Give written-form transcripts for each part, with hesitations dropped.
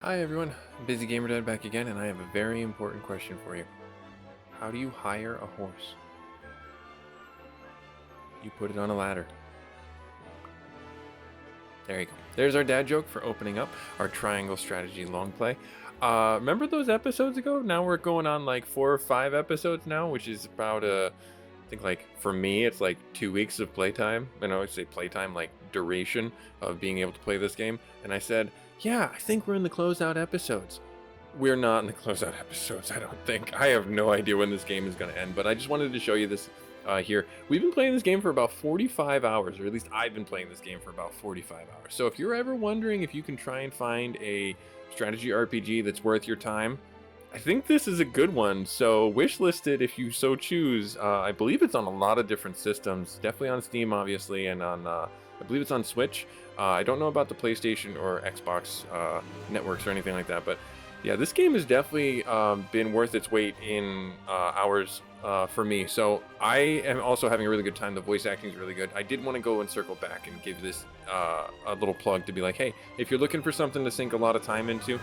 Hi everyone, Busy Gamer Dad back again, and I have a very important question for you. How do you hire a horse? You put it on a ladder. There you go. There's our dad joke for opening up our triangle strategy long play. Remember those episodes ago? Now we're going on like 4 or 5 episodes now, which is about I think like for me it's like 2 weeks of playtime. And I always say playtime, like duration of being able to play this game. And I said, yeah, I think we're in the closeout episodes. We're not in the closeout episodes, I don't think. I have no idea when this game is going to end, but I just wanted to show you this here. We've been playing this game for about 45 hours, or at least I've been playing this game for about 45 hours. So if you're ever wondering if you can try and find a strategy RPG that's worth your time, I think this is a good one. So wishlist it if you so choose. I believe it's on a lot of different systems, definitely on Steam, obviously, and on I believe it's on Switch. I don't know about the PlayStation or Xbox networks or anything like that, but yeah, this game has definitely been worth its weight in hours for me. So I am also having a really good time. The voice acting is really good. I did want to go and circle back and give this a little plug to be like, hey, if you're looking for something to sink a lot of time into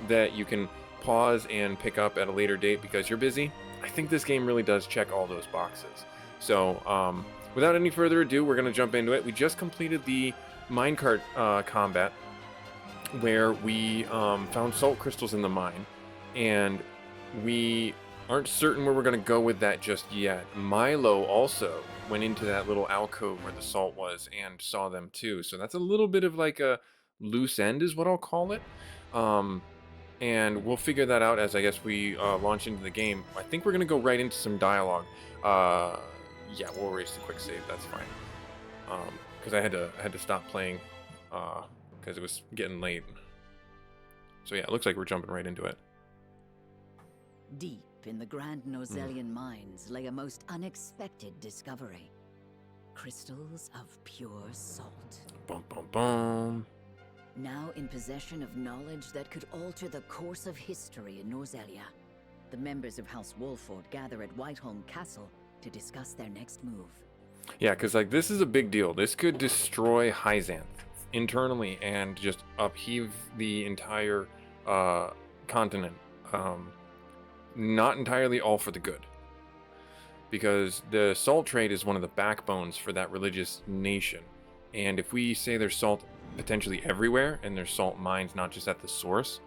that you can pause and pick up at a later date because you're busy, I think this game really does check all those boxes. So without any further ado, we're going to jump into it. We just completed the minecart combat where we found salt crystals in the mine, and we aren't certain where we're going to go with that just yet. Milo also went into that little alcove where the salt was and saw them too, so that's a little bit of like a loose end is what I'll call it. And we'll figure that out as I guess we launch into the game. I think we're going to go right into some dialogue. Yeah, we'll erase the quick save, that's fine, because I had to stop playing because it was getting late. So yeah, it looks like we're jumping right into it. Deep in the grand Norzelian mines lay a most unexpected discovery. Crystals of pure salt. Boom, boom, boom. Now in possession of knowledge that could alter the course of history in Norzelia, the members of House Wolford gather at Whiteholm Castle to discuss their next move. Yeah, because like this is a big deal. This could destroy Hyzanth internally and just upheave the entire continent. Not entirely all for the good, because the salt trade is one of the backbones for that religious nation. And if we say there's salt potentially everywhere and there's salt mines not just at the source,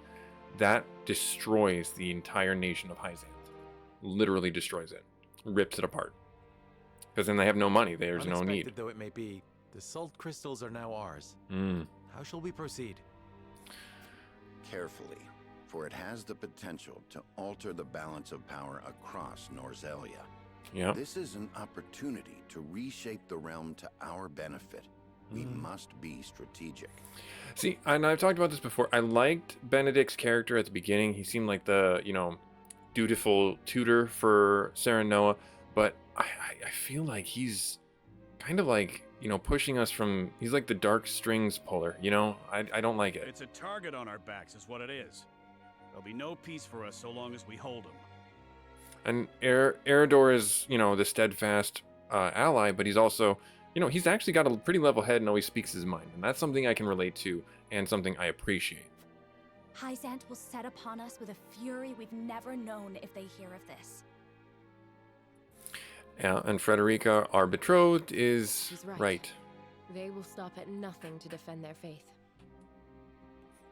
that destroys the entire nation of Hyzanth. Literally destroys it, rips it apart. Because then they have no money. There's no need. Unexpected though it may be, the salt crystals are now ours. How shall we proceed? Carefully, for it has the potential to alter the balance of power across Norzelia. Yeah. This is an opportunity to reshape the realm to our benefit. We must be strategic. See, and I've talked about this before. I liked Benedict's character at the beginning. He seemed like the, dutiful tutor for Sarah Noah, but I feel like he's kind of like, pushing us from, he's like the dark strings puller, I don't like it. It's a target on our backs is what it is. There'll be no peace for us so long as we hold him. And Eridor is, the steadfast ally, but he's also, he's actually got a pretty level head and always speaks his mind. And that's something I can relate to and something I appreciate. Hyzanth will set upon us with a fury we've never known if they hear of this. Yeah, and Frederica, our betrothed, is She's right. right. They will stop at nothing to defend their faith.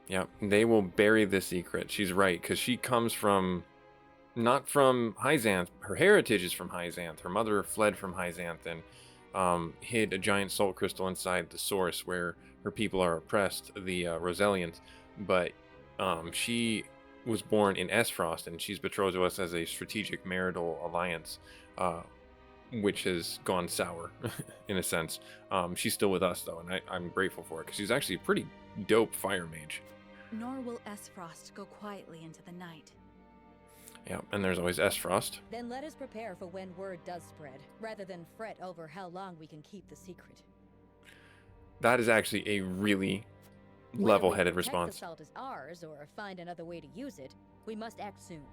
Yeah, they will bury the secret. She's right, because she comes from, not from Hyzanth. Her heritage is from Hyzanth. Her mother fled from Hyzanth and hid a giant salt crystal inside the source where her people are oppressed, the Roselians. But she was born in Esfrost, and she's betrothed to us as a strategic marital alliance, which has gone sour, in a sense. She's still with us, though, and I'm grateful for it, because she's actually a pretty dope fire mage. Nor will Esfrost go quietly into the night. Yeah, and there's always Esfrost. Then let us prepare for when word does spread, rather than fret over how long we can keep the secret. That is actually a really level-headed response. The salt is ours, or find another way to use it, we must act soon.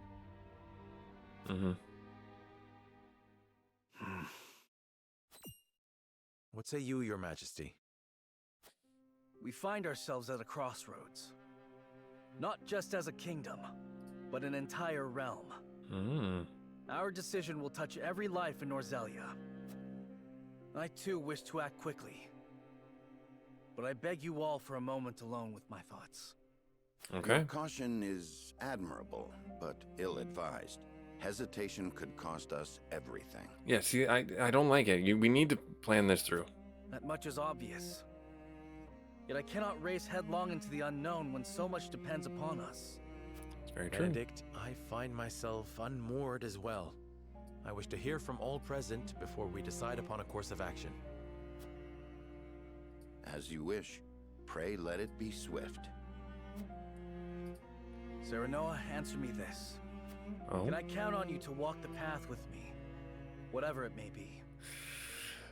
What say you, Your Majesty? We find ourselves at a crossroads. Not just as a kingdom, but an entire realm. Our decision will touch every life in Norzelia. I too wish to act quickly. But I beg you all for a moment alone with my thoughts. Okay. Your caution is admirable, but ill-advised. Hesitation could cost us everything. Yeah, see, I don't like it. We need to plan this through. That much is obvious. Yet I cannot race headlong into the unknown when so much depends upon us. It's very true. Benedict, I find myself unmoored as well. I wish to hear from all present before we decide upon a course of action. As you wish. Pray let it be swift. Serenoa, answer me this. Oh. Can I count on you to walk the path with me? Whatever it may be.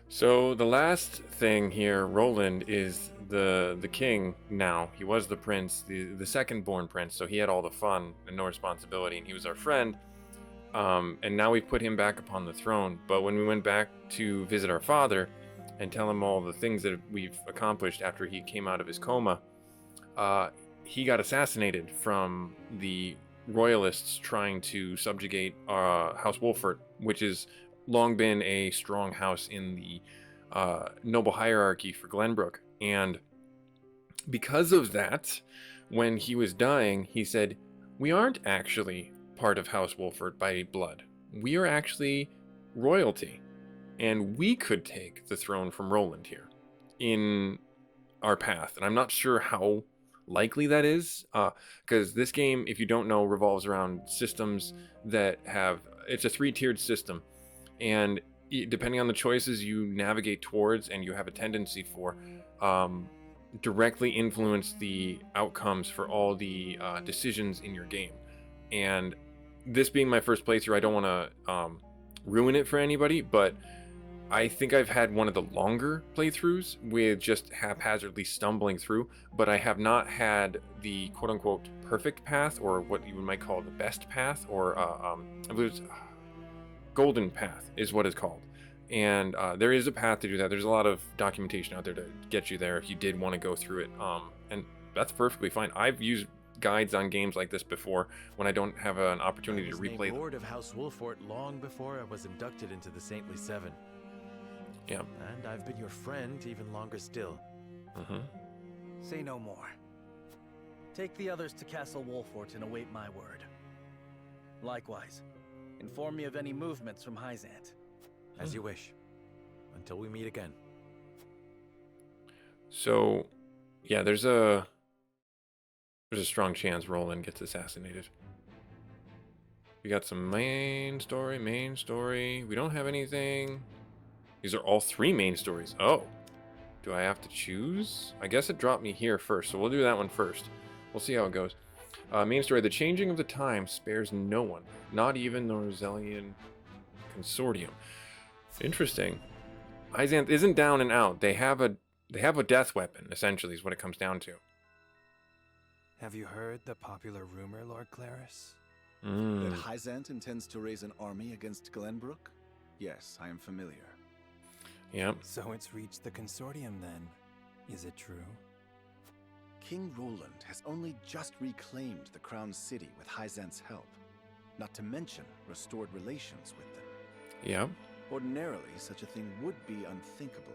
So the last thing here, Roland is the king now. He was the prince, the second born prince, so he had all the fun and no responsibility, and he was our friend. And now we've put him back upon the throne. But when we went back to visit our father and tell him all the things that we've accomplished after he came out of his coma, he got assassinated from the royalists trying to subjugate House Wolford, which has long been a strong house in the noble hierarchy for Glenbrook. And because of that, when he was dying, he said, "We aren't actually part of House Wolford by blood. We are actually royalty, and we could take the throne from Roland here in our path." And I'm not sure how likely that is, because this game, if you don't know, revolves around systems that it's a 3-tiered system, and depending on the choices you navigate towards and you have a tendency for, directly influence the outcomes for all the decisions in your game. And this being my first playthrough, I don't want to ruin it for anybody, but I think I've had one of the longer playthroughs with just haphazardly stumbling through, but I have not had the quote-unquote perfect path, or what you might call the best path, or I believe it's golden path is what it's called. And there is a path to do that. There's a lot of documentation out there to get you there if you did want to go through it, and that's perfectly fine. I've used guides on games like this before when I don't have an opportunity to replay them. Lord of House Wolfort long before I was inducted into the Saintly Seven. Yeah. And I've been your friend even longer still. Say no more. Take the others to Castle Wolfort and await my word. Likewise, inform me of any movements from Hyzant. As you wish. Until we meet again. So, yeah, there's a strong chance Roland gets assassinated. We got some main story. We don't have anything. These are all 3 main stories. Oh, do I have to choose? I guess it dropped me here first, so we'll do that one first. We'll see how it goes. Main story, the changing of the time spares no one, not even the Norzelian Consortium. Interesting. Hyzanth isn't down and out. They have a death weapon, essentially, is what it comes down to. Have you heard the popular rumor, Lord Claris? Mm. That Hyzant intends to raise an army against Glenbrook? Yes, I am familiar. Yep. So it's reached the Consortium then. Is it true? King Roland has only just reclaimed the Crown City with Hyzant's help. Not to mention restored relations with them. Yep. Ordinarily, such a thing would be unthinkable.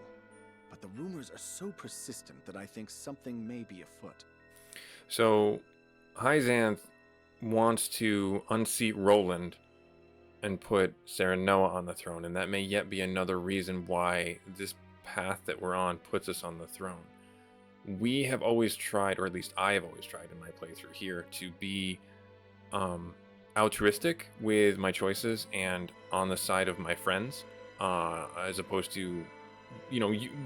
But the rumors are so persistent that I think something may be afoot. So, Hyzanth wants to unseat Roland and put Serenoa on the throne, and that may yet be another reason why this path that we're on puts us on the throne. We have always tried, or at least I have always tried in my playthrough here, to be altruistic with my choices and on the side of my friends, as opposed to,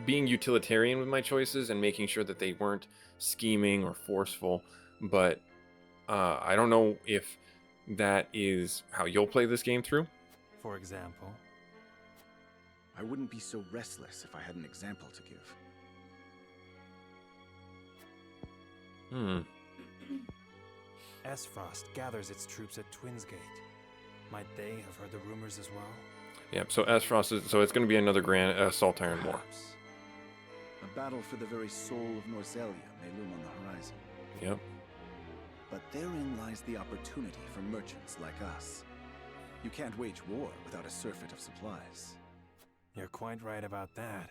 being utilitarian with my choices and making sure that they weren't scheming or forceful. But I don't know if that is how you'll play this game through. For example? I wouldn't be so restless if I had an example to give. Esfrost gathers its troops at Twinsgate. Might they have heard the rumors as well? Yep, so Esfrost is, so it's going to be another grand Salt Iron War. A battle for the very soul of Norzelia may loom on the horizon. Yep. But therein lies the opportunity for merchants like us. You can't wage war without a surfeit of supplies. You're quite right about that.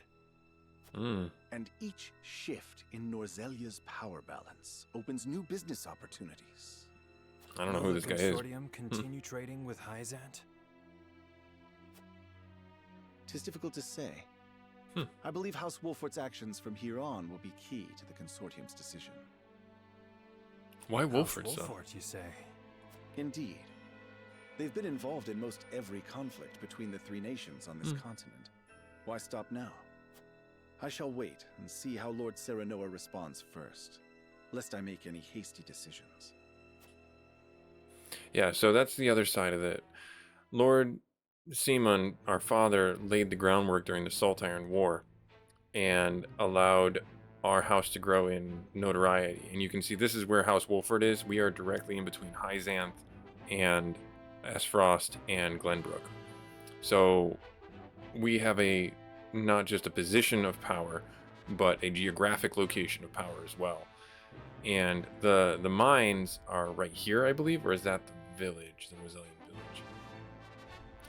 And each shift in Norzelia's power balance opens new business opportunities. I don't know who Will this the guy is. Consortium continue trading with Hyzant? Tis difficult to say. I believe House Wolfort's actions from here on will be key to the Consortium's decision. Why Wolford, House so? Wolfort, you say? Indeed. They've been involved in most every conflict between the three nations on this continent. Why stop now? I shall wait and see how Lord Serenoa responds first, lest I make any hasty decisions. Yeah, so that's the other side of it. Lord Simon, our father, laid the groundwork during the Salt Iron War and allowed our house to grow in notoriety. And you can see this is where House Wolford is. We are directly in between Hyzanth and Esfrost and Glenbrook. So we have a not just a position of power, but a geographic location of power as well. And the mines are right here, I believe, or is that the village, the Norzelian village?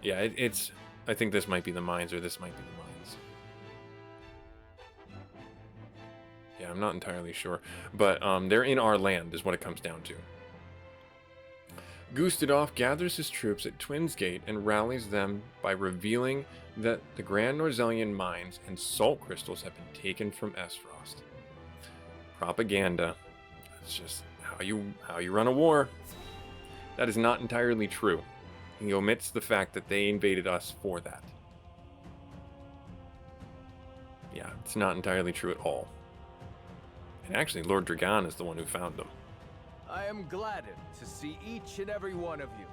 Yeah, it's. I think this might be the mines, or this might be the mines. Yeah, I'm not entirely sure, but they're in our land, is what it comes down to. Gustadolf gathers his troops at Twins Gate and rallies them by revealing that the Grand Norzelian mines and salt crystals have been taken from Esfrost. Propaganda. That's just how you run a war. That is not entirely true. He omits the fact that they invaded us for that. Yeah, it's not entirely true at all. And actually, Lord Dragan is the one who found them. I am gladdened to see each and every one of you,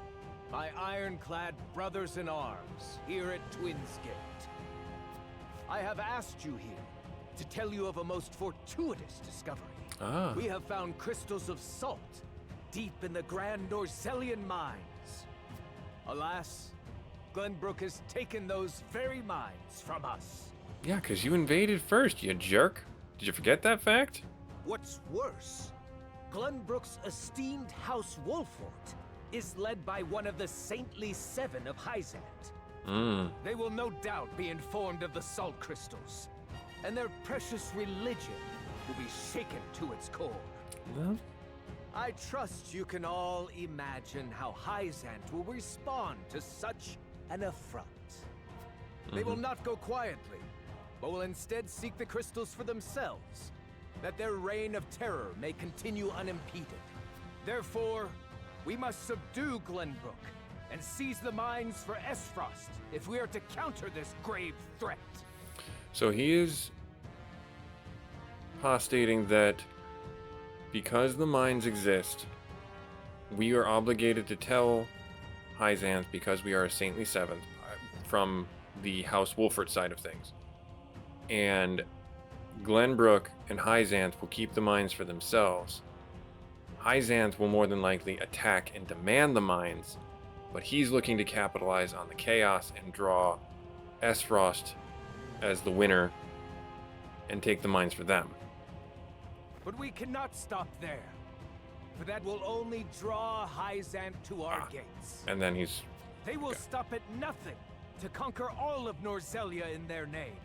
my ironclad brothers in arms, here at Twins Gate. I have asked you here to tell you of a most fortuitous discovery. We have found crystals of salt deep in the Grand Norzelian mines. Alas, Glenbrook has taken those very mines from us. Yeah, because you invaded first, you jerk. Did you forget that fact? What's worse, Glenbrook's esteemed House Wolfort is led by one of the Saintly Seven of Hyzant. They will no doubt be informed of the salt crystals, and their precious religion will be shaken to its core. Well, I trust you can all imagine how Hyzant will respond to such an affront. They will not go quietly, but will instead seek the crystals for themselves, that their reign of terror may continue unimpeded. Therefore, we must subdue Glenbrook and seize the mines for Esfrost if we are to counter this grave threat. so he is postulating that because the mines exist, we are obligated to tell Hyzanth, because we are a Saintly Seventh from the House Wolfort side of things. And Glenbrook and Hyzanth will keep the mines for themselves. Hyzanth will more than likely attack and demand the mines, but he's looking to capitalize on the chaos and draw Esfrost as the winner and take the mines for them. But we cannot stop there, for that will only draw Hyzanth to our gates. And then he's... They will stop at nothing to conquer all of Norzelia in their name.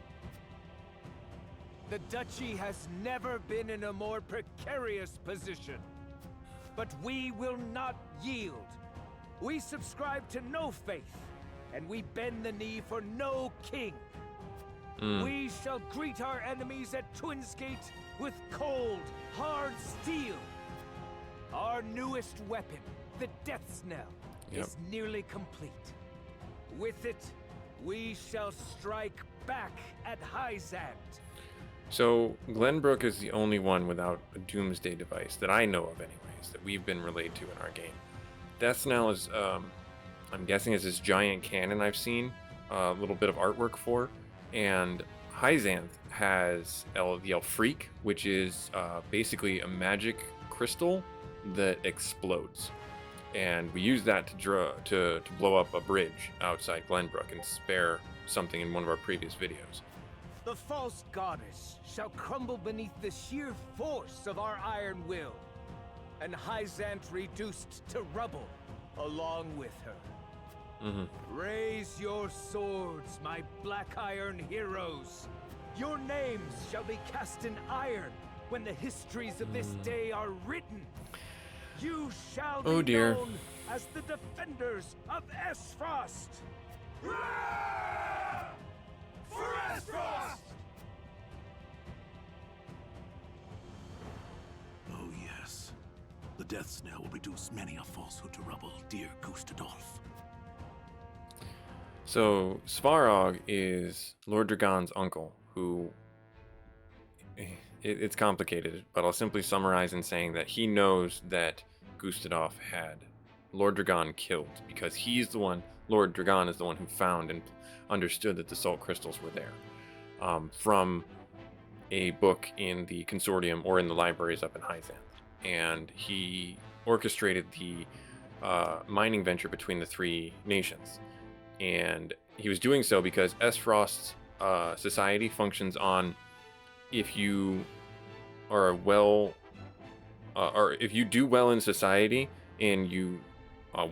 The duchy has never been in a more precarious position. But we will not yield. We subscribe to no faith, and we bend the knee for no king. We shall greet our enemies at Twins Gate with cold, hard steel. Our newest weapon, the Death's Knell, is nearly complete. With it, we shall strike back at Hyzant. So Glenbrook is the only one without a doomsday device that I know of anyways, that we've been relayed to in our game. Death's Knell is, I'm guessing, is this giant cannon I've seen a little bit of artwork for. And Hyzanth has the Elfreak, which is basically a magic crystal that explodes. And we use that to blow up a bridge outside Glenbrook and spare something in one of our previous videos. The false goddess shall crumble beneath the sheer force of our iron will. and Hyzant reduced to rubble, along with her. Raise your swords, my black iron heroes. Your names shall be cast in iron when the histories of this day are written. You shall be known as the defenders of Esfrost. For Esfrost! Oh yes. The death knell will reduce many a falsehood to rubble, dear Gustadolf. So Svarog is Lord Dragon's uncle, who it's complicated, but I'll simply summarize in saying that he knows that Gustadolf had Lord Dragon killed because he's the one. Lord Dragon is the one who found and understood that the salt crystals were there from a book in the consortium or in the libraries up in Hyzanth, and he orchestrated the mining venture between the three nations. And he was doing so because Esfrost's society functions on if you are well, or if you do well in society and you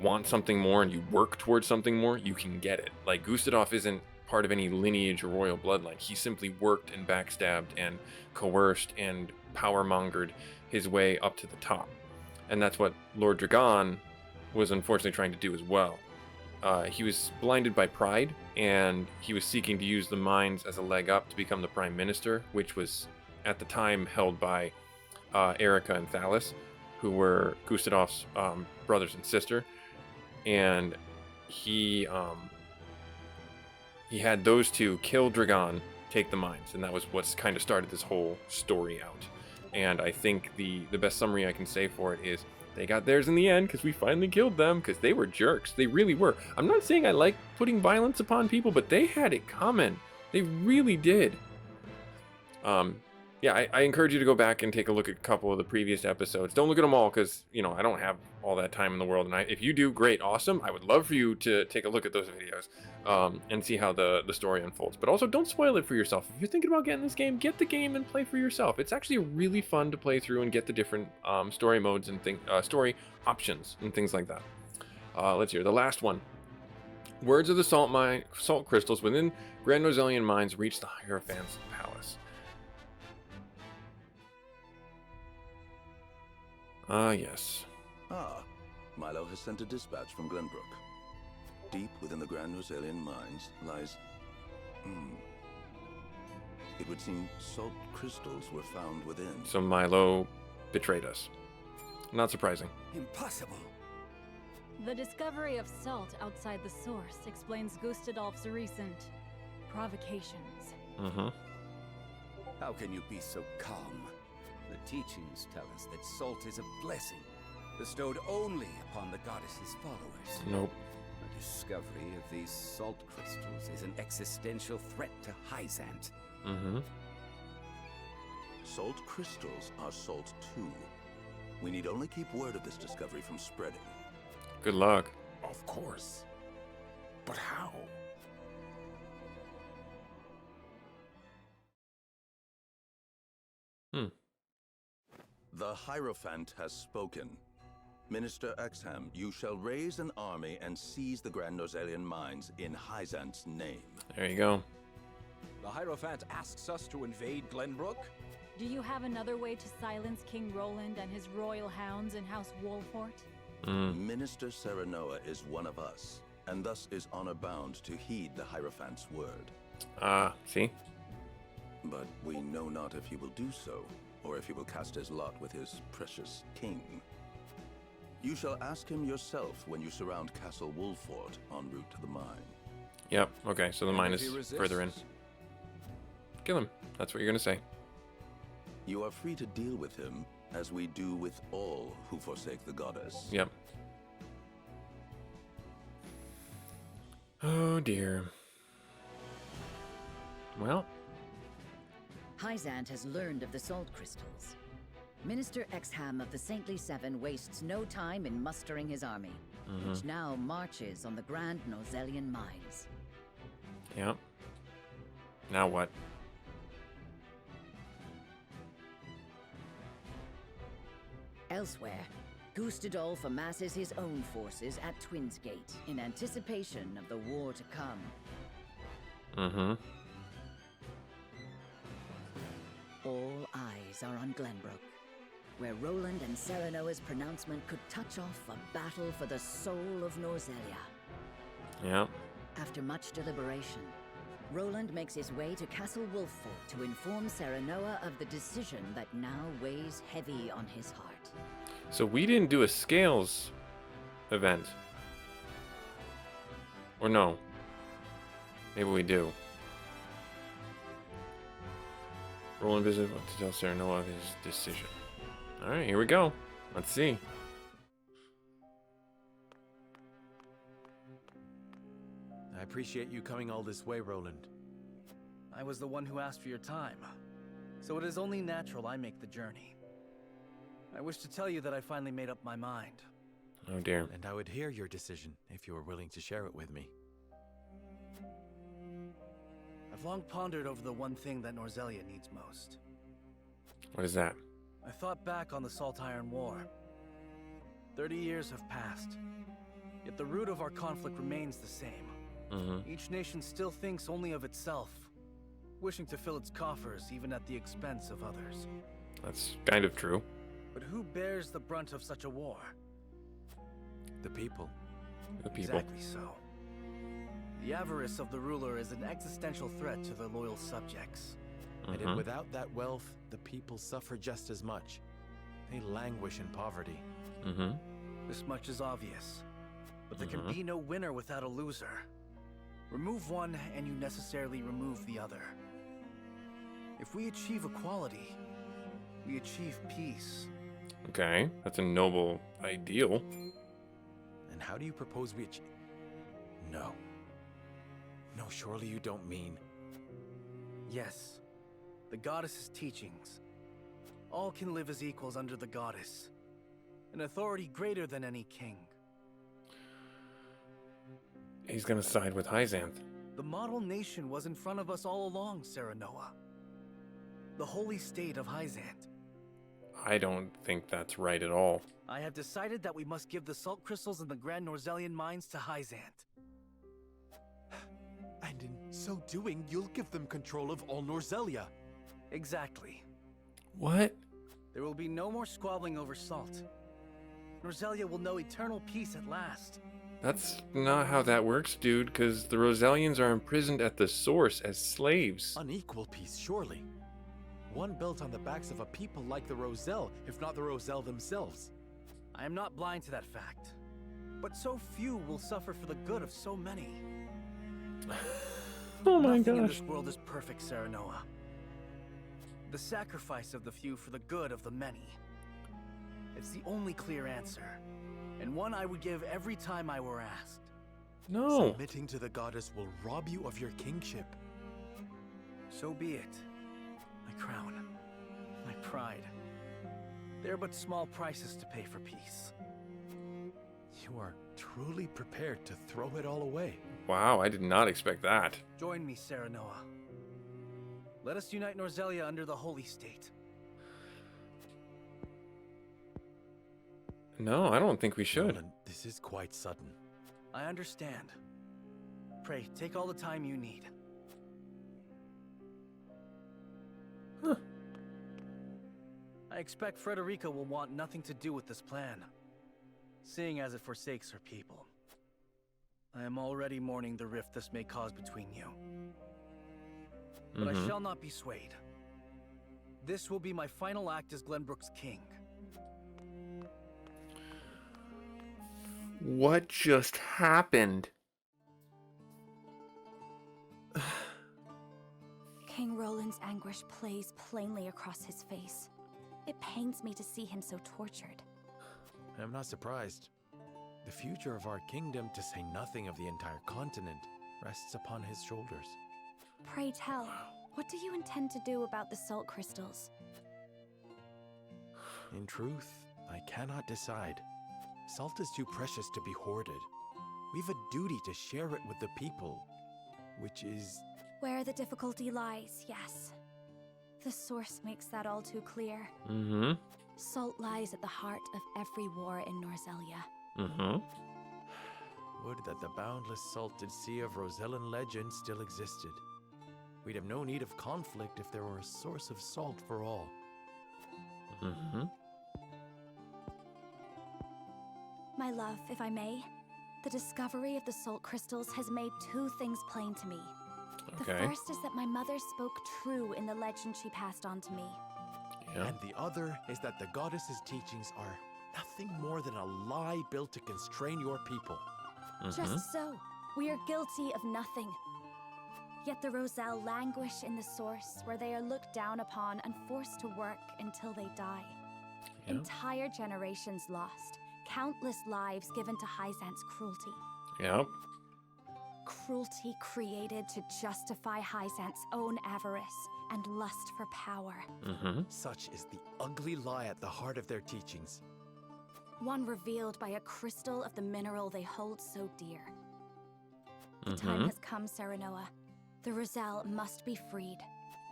want something more and you work towards something more, you can get it. Like Gustadolf isn't part of any lineage or royal bloodline. He simply worked and backstabbed and coerced and power-mongered his way up to the top. And that's what Lord Dragon was unfortunately trying to do as well. He was blinded by pride, and he was seeking to use the mines as a leg up to become the prime minister, which was at the time held by Erica and Thalis, who were Gustadolf's brothers and sister. And he had those two kill Dragon, take the mines, and that was what's kind of started this whole story out. And I think the best summary I can say for it is they got theirs in the end because we finally killed them, because they were jerks. They really were. I'm not saying I like putting violence upon people, but they had it coming. They really did. Yeah, I encourage you to go back and take a look at a couple of the previous episodes. Don't look at them all because, you know, I don't have all that time in the world. And if you do, great, awesome. I would love for you to take a look at those videos and see how the story unfolds. But also, don't spoil it for yourself. If you're thinking about getting this game, get the game and play for yourself. It's actually really fun to play through and get the different story modes and story options and things like that. Let's hear the last one. Words of the salt crystals within Grand Norzelian mines reach the Hierophant's palace. Yes. Milo has sent a dispatch from Glenbrook. Deep within the Grand Norzelian mines lies... It would seem salt crystals were found within. So Milo betrayed us. Not surprising. Impossible. The discovery of salt outside the source explains Gustadolf's recent provocations. How can you be so calm? The teachings tell us that salt is a blessing, bestowed only upon the goddess's followers. Nope. The discovery of these salt crystals is an existential threat to Hyzant. Salt crystals are salt too. We need only keep word of this discovery from spreading. Good luck. Of course. But how? The Hierophant has spoken. Minister Exham, you shall raise an army and seize the Grand Norzelian mines in Hyzant's name. There you go. The Hierophant asks us to invade Glenbrook? Do you have another way to silence King Roland and his royal hounds in House Wolfort? Minister Serenoa is one of us, and thus is honor-bound to heed the Hierophant's word. See? But we know not if he will do so, or if he will cast his lot with his precious king. You shall ask him yourself when you surround Castle Wolfort en route to the mine. Yep, okay, so the mine is further in. Kill him. That's what you're gonna say. You are free to deal with him, as we do with all who forsake the goddess. Yep. Oh dear. Well. Hyzant has learned of the salt crystals. Minister Exham of the Saintly Seven wastes no time in mustering his army, which now marches on the Grand Norzelian mines. Yep. Now what? Elsewhere, Gustadolf amasses his own forces at Twins Gate in anticipation of the war to come. Mm-hmm. All eyes are on Glenbrook, where Roland and Serenoa's pronouncement could touch off a battle for the soul of Norzelia. Yeah. After much deliberation, Roland makes his way to Castle Wolfford to inform Serenoa of the decision that now weighs heavy on his heart. So we didn't do a scales event. Or no. Maybe we do. Roland visit to tell Serenoa of his decision. Alright, here we go. Let's see. I appreciate you coming all this way, Roland. I was the one who asked for your time, so it is only natural I make the journey. I wish to tell you that I finally made up my mind. Oh dear. And I would hear your decision if you were willing to share it with me. I've long pondered over the one thing that Norzelia needs most. What is that? I thought back on the Salt Iron War. 30 years have passed, yet the root of our conflict remains the same. Each nation still thinks only of itself, wishing to fill its coffers even at the expense of others. That's kind of true. But who bears the brunt of such a war? The people. The people. Exactly so. The avarice of the ruler is an existential threat to their loyal subjects. And without that wealth, the people suffer just as much. They languish in poverty. This much is obvious. But there can be no winner without a loser. Remove one, and you necessarily remove the other. If we achieve equality, we achieve peace. Okay, that's a noble ideal. And how do you propose we achieve? No. No, surely you don't mean... Yes. The goddess's teachings. All can live as equals under the goddess. An authority greater than any king. He's gonna side with Hyzanth. The model nation was in front of us all along, Serenoa. The holy state of Hyzanth. I don't think that's right at all. I have decided that we must give the salt crystals in the Grand Norzelian mines to Hyzanth. And in so doing, you'll give them control of all Norzelia. Exactly. What? There will be no more squabbling over salt. Norzelia will know eternal peace at last. That's not how that works, dude, because the Roselians are imprisoned at the source as slaves. Unequal peace, surely. One built on the backs of a people like the Roselle, if not the Roselle themselves. I am not blind to that fact. But so few will suffer for the good of so many. Oh my Nothing in gosh. this world is perfect, Serenoa. The sacrifice of the few for the good of the many. It's the only clear answer, and one I would give every time I were asked. No. Submitting to the goddess will rob you of your kingship. So be it. My crown, my pride. They're but small prices to pay for peace. You are truly prepared to throw it all away. Wow, I did not expect that. Join me, Serenoa. Let us unite Norzelia under the holy state. No, I don't think we should. Roland, this is quite sudden. I understand. Pray, take all the time you need. Huh. I expect Frederica will want nothing to do with this plan, seeing as it forsakes her people. I am already mourning the rift this may cause between you. But I shall not be swayed. This will be my final act as Glenbrook's king. What just happened? King Roland's anguish plays plainly across his face. It pains me to see him so tortured. I'm not surprised. The future of our kingdom, to say nothing of the entire continent, rests upon his shoulders. Pray tell, what do you intend to do about the salt crystals? In truth, I cannot decide. Salt is too precious to be hoarded. We've a duty to share it with the people, which is... Where the difficulty lies, yes. The source makes that all too clear. Salt lies at the heart of every war in Norzelia. Mm-hmm. Would that the boundless salted sea of Rosellan legend still existed. We'd have no need of conflict if there were a source of salt for all. Mm-hmm. My love, if I may, the discovery of the salt crystals has made two things plain to me. Okay. The first is that my mother spoke true in the legend she passed on to me. Yeah. And the other is that the goddess's teachings are nothing more than a lie built to constrain your people. Just so. We are guilty of nothing. Yet the Roselle languish in the source, where they are looked down upon and forced to work until they die. Yeah. Entire generations lost. Countless lives given to Hyzant's cruelty. Yep. Cruelty created to justify Hyzant's own avarice and lust for power. Such is the ugly lie at the heart of their teachings. One revealed by a crystal of the mineral they hold so dear. The time has come, Serenoa. The Roselle must be freed.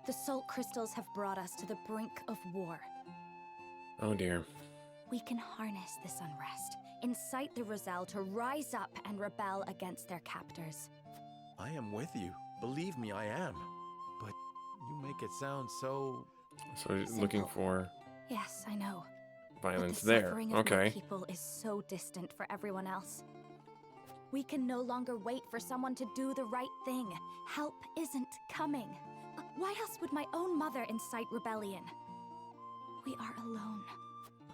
The salt crystals have brought us to the brink of war. Oh dear. We can harness this unrest, incite the Roselle to rise up and rebel against their captors. I am with you. Believe me, I am. But you make it sound so... So he's looking for Yes, I know. violence But the there. suffering of my Okay. people is so distant for everyone else. We can no longer wait for someone to do the right thing. Help isn't coming. Why else would my own mother incite rebellion? We are alone.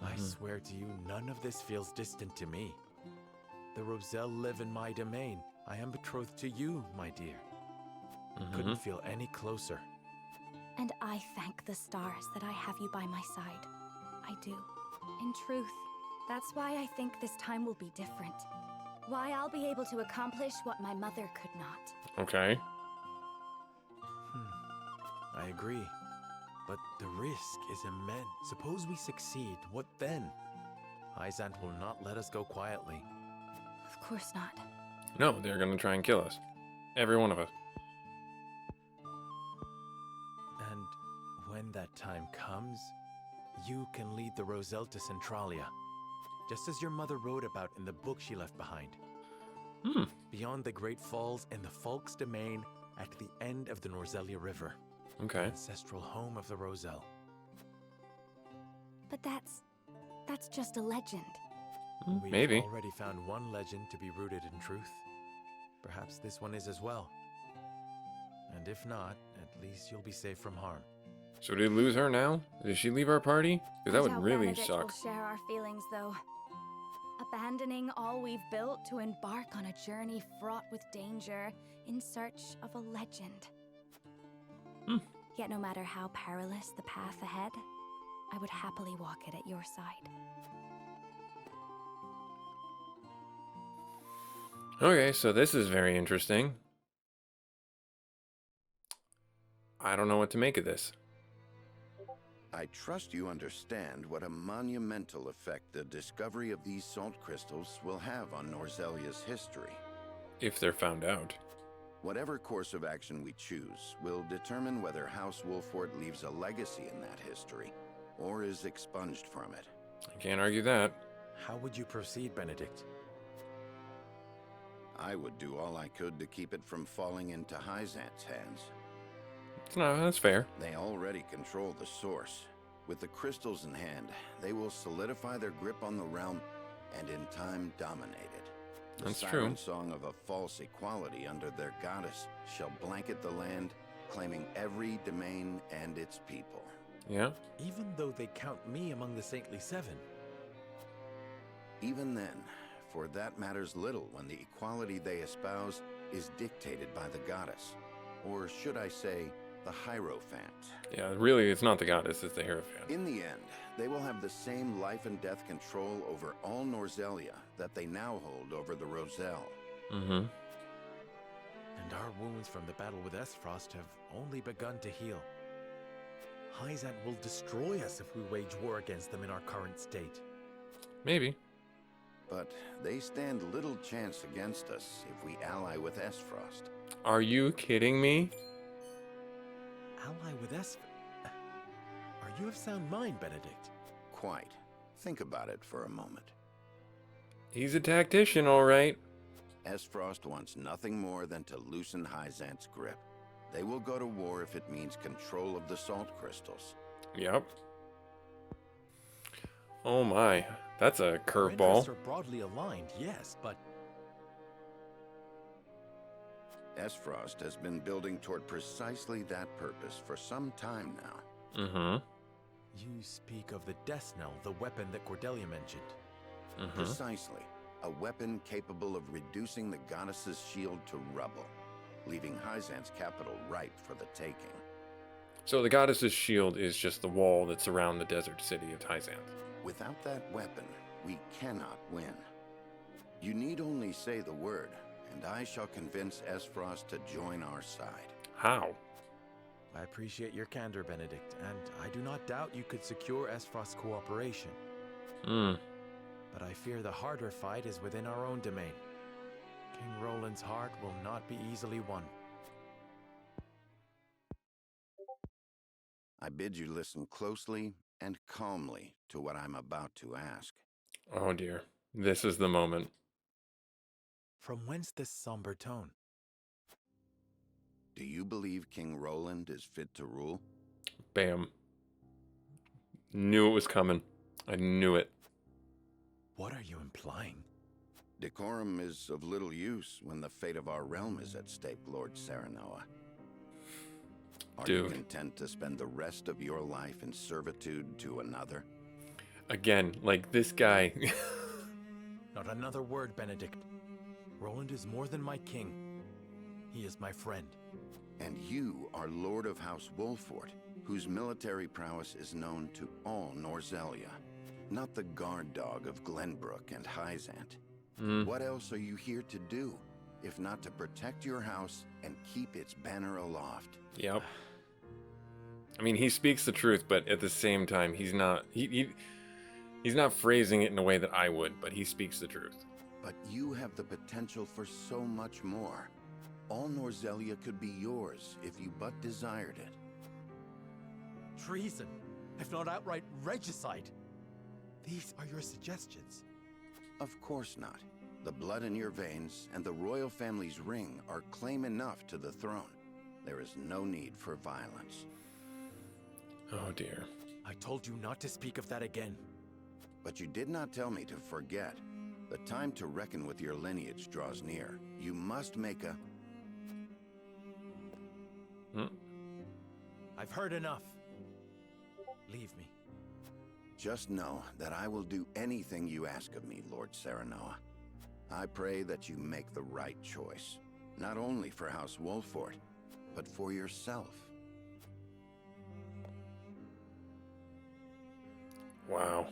I swear to you, none of this feels distant to me. The Roselle live in my domain. I am betrothed to you, my dear. Couldn't feel any closer. And I thank the stars that I have you by my side. I do. In truth, that's why I think this time will be different. Why I'll be able to accomplish what my mother could not. Okay. I agree. But the risk is immense. Suppose we succeed, what then? Hyzant will not let us go quietly. Of course not. No, they're gonna try and kill us. Every one of us. And when that time comes, you can lead the Roselle to Centralia. Just as your mother wrote about in the book she left behind. Beyond the Great Falls in the Folk's domain at the end of the Norzelia River. Okay. The ancestral home of the Roselle. But that's just a legend. We've Maybe. already found one legend to be rooted in truth. Perhaps this one is as well. And if not, at least you'll be safe from harm. So did we lose her now? Did she leave our party? Because that I would doubt really Benedict suck. will share our feelings, though. Abandoning all we've built to embark on a journey fraught with danger in search of a legend. Yet no matter how perilous the path ahead, I would happily walk it at your side. Okay, so this is very interesting. I don't know what to make of this. I trust you understand what a monumental effect the discovery of these salt crystals will have on Norzelia's history. If they're found out. Whatever course of action we choose will determine whether House Wolfort leaves a legacy in that history, or is expunged from it. I can't argue that. How would you proceed, Benedict? I would do all I could to keep it from falling into Hyzant's hands. No, that's fair. They already control the source. With the crystals in hand, they will solidify their grip on the realm and in time dominate it. The That's siren true. song of a false equality under their goddess shall blanket the land, claiming every domain and its people. Yeah? Even though they count me among the Saintly Seven. Even then, for that matters little when the equality they espouse is dictated by the goddess. Or should I say, the Hierophant. Yeah, really, it's not the goddess, it's the Hierophant. In the end, they will have the same life and death control over all Norzelia that they now hold over the Roselle. And our wounds from the battle with Esfrost have only begun to heal. Hyzant will destroy us if we wage war against them in our current state. Maybe. But they stand little chance against us if we ally with Esfrost. Are you kidding me? Ally with Esfrost? Are you of sound mind, Benedict? quite. Think about it for a moment. He's a tactician, all right. Esfrost wants nothing more than to loosen Hyzant's grip. They will go to war if it means control of the salt crystals. Yep. Oh my, that's a Our interests curveball. are broadly aligned, yes, but Esfrost has been building toward precisely that purpose for some time now. Mm-hmm. you speak of the Death Knell, the weapon that Cordelia mentioned. Mm-hmm. Precisely. A weapon capable of reducing the goddess's shield to rubble, leaving Hyzant's capital ripe for the taking. So the goddess's shield is just the wall that's around the desert city of Hyzanth. Without that weapon, we cannot win. You need only say the word, and I shall convince Esfrost to join our side. How? I appreciate your candor, Benedict, and I do not doubt you could secure Esfrost's cooperation. But I fear the harder fight is within our own domain. King Roland's heart will not be easily won. I bid you listen closely and calmly to what I'm about to ask. Oh dear. This is the moment. From whence this somber tone? Do you believe King Roland is fit to rule? Bam. Knew it was coming. I knew it. What are you implying? Decorum is of little use when the fate of our realm is at stake, Lord Serenoa. Are you content to spend the rest of your life in servitude to another? Again, like this guy. Not another word, Benedict. Roland is more than my king. He is my friend. And you are Lord of House Wolfort, whose military prowess is known to all Norzelia. Not the guard dog of Glenbrook and Hyzant. What else are you here to do, if not to protect your house and keep its banner aloft? Yep. I mean, he speaks the truth, but at the same time, he's not he's not phrasing it in a way that I would, but he speaks the truth. But you have the potential for so much more. All Norzelia could be yours if you but desired it. Treason, if not outright regicide. These are your suggestions. Of course not. The blood in your veins and the royal family's ring are claim enough to the throne. There is no need for violence. Oh dear. I told you not to speak of that again. But you did not tell me to forget. The time to reckon with your lineage draws near. You must make a... I've heard enough. Leave me. Just know that I will do anything you ask of me, Lord Serenoa. I pray that you make the right choice. Not only for House Wolfort, but for yourself. Wow.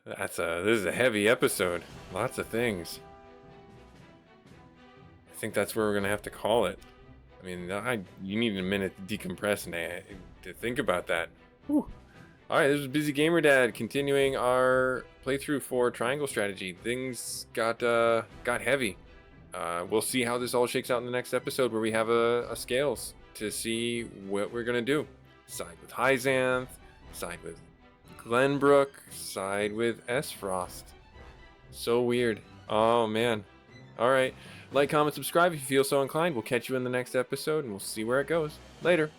This is a heavy episode. Lots of things. I think that's where we're gonna have to call it. I mean, you need a minute to decompress and to think about that. Whew. All right, this is Busy Gamer Dad continuing our playthrough for Triangle Strategy. Things got heavy. We'll see how this all shakes out in the next episode, where we have a scales to see what we're gonna do. Side with Hyzanth, side with Glenbrook, side with Esfrost. So weird. Oh man. All right. Like, comment, subscribe if you feel so inclined. We'll catch you in the next episode, and we'll see where it goes. Later.